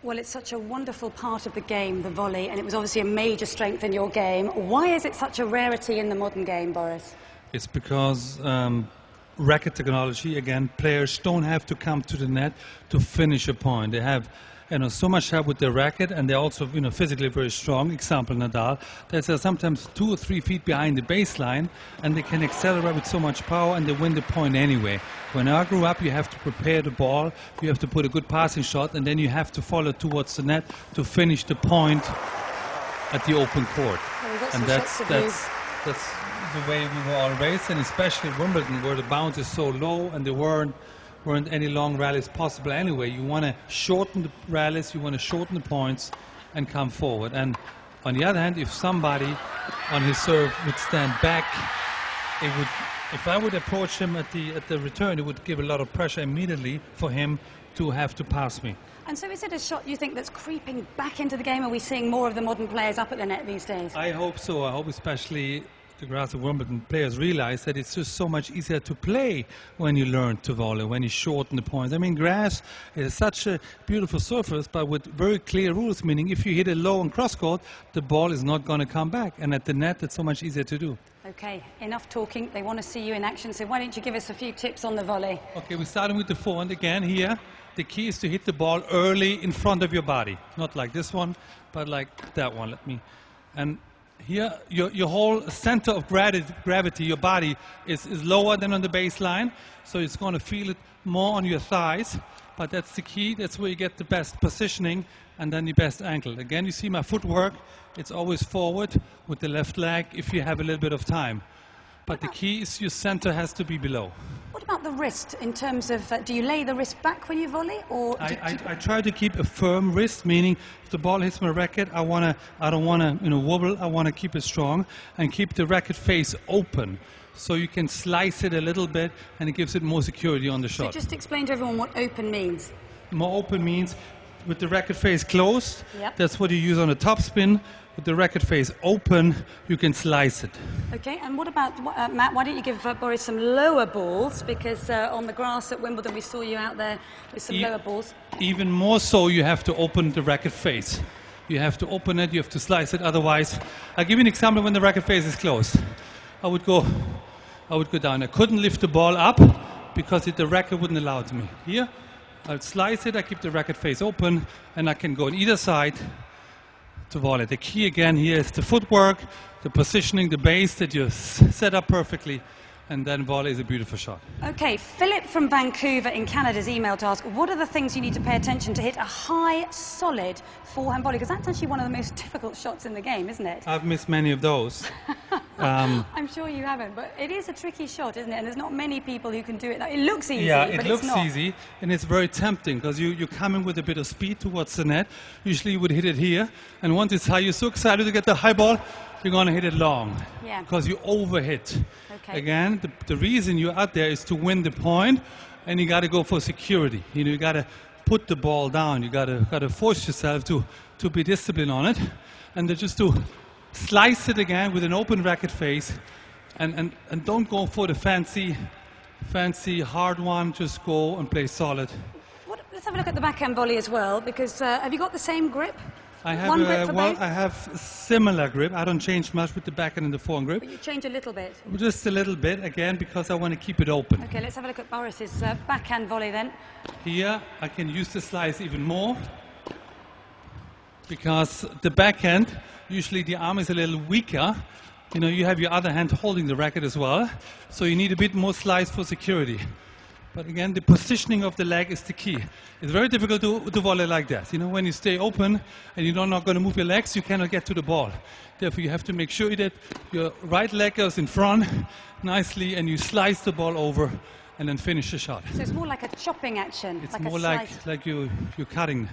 Well, it's such a wonderful part of the game, the volley, and it was obviously a major strength in your game. Why is it such a rarity in the modern game, Boris? It's because racket technology, again, players don't have to come to the net to finish a point. They have so much help with their racket, and they're also physically very strong. Example, Nadal. They're sometimes 2 or 3 feet behind the baseline, and they can accelerate with so much power, and they win the point anyway. When I grew up, you have to prepare the ball, you have to put a good passing shot, and then you have to follow towards the net to finish the point at the open court. Well, and that's the way we were all raised, and especially Wimbledon, where the bounce is so low and there weren't any long rallies possible anyway. You want to shorten the rallies, you want to shorten the points and come forward. And on the other hand, if somebody on his serve would stand back, it would, if I would approach him at the return, it would give a lot of pressure immediately for him to have to pass me. And so is it a shot you think that's creeping back into the game? Are we seeing more of the modern players up at the net these days? I hope so. I hope especially the grass of Wimbledon players realize that it's just so much easier to play when you learn to volley, when you shorten the points. I mean, grass is such a beautiful surface, but with very clear rules, meaning if you hit it low on cross-court, the ball is not going to come back. And at the net, it's so much easier to do. Okay, enough talking. They want to see you in action, so why don't you give us a few tips on the volley? Okay, we're starting with the forehand again here. The key is to hit the ball early in front of your body. Not like this one, but like that one. And here, your whole center of gravity, your body, is lower than on the baseline, so it's going to feel it more on your thighs. But that's the key. That's where you get the best positioning and then the best angle. Again, you see my footwork. It's always forward with the left leg if you have a little bit of time. But the key is your center has to be below. What about the wrist in terms of, do you lay the wrist back when you volley? Or I try to keep a firm wrist, meaning if the ball hits my racket, I don't want to wobble. I want to keep it strong and keep the racket face open. So you can slice it a little bit and it gives it more security on the shot. So just explain to everyone what open means. More open means with the racket face closed. Yep. That's what you use on a topspin. With the racket face open, you can slice it. Okay, and what about, Matt, why don't you give Boris some lower balls? Because on the grass at Wimbledon, we saw you out there with some lower balls. Even more so, you have to open the racket face. You have to open it, you have to slice it, otherwise... I'll give you an example when the racket face is closed. I would go down. I couldn't lift the ball up because the racket wouldn't allow it to me. Here, I'll slice it, I keep the racket face open, and I can go on either side to volley. The key again here is the footwork, the positioning, the base that you set up perfectly, and then volley is a beautiful shot. Okay, Philip from Vancouver in Canada's emailed to ask, what are the things you need to pay attention to hit a high, solid forehand volley? Because that's actually one of the most difficult shots in the game, isn't it? I've missed many of those. I'm sure you haven't, but it is a tricky shot, isn't it? And there's not many people who can do it. It looks easy, yeah, but it it's looks not. easy, and it's very tempting because you come in with a bit of speed towards the net. Usually you would hit it here, and once it's high, you're so excited to get the high ball, you're going to hit it long. Yeah. Because you overhit. Okay. Again, the reason you're out there is to win the point, and you got to go for security. You got to put the ball down. You got to force yourself to be disciplined on it, and just to slice it again with an open racket face, and don't go for the fancy hard one. Just go and play solid. Let's have a look at the backhand volley as well, because have you got the same grip? I have one grip for both? I have similar grip. I don't change much with the backhand and the forehand grip. But you change a little bit? Just a little bit, again, because I want to keep it open. Okay, let's have a look at Boris's backhand volley then. Here, I can use the slice even more, because the backhand, usually the arm is a little weaker. You have your other hand holding the racket as well, so you need a bit more slice for security. But again, the positioning of the leg is the key. It's very difficult to volley like that. When you stay open and you're not going to move your legs, you cannot get to the ball. Therefore, you have to make sure that your right leg goes in front nicely and you slice the ball over and then finish the shot. So it's more like a chopping action. It's more like you're cutting.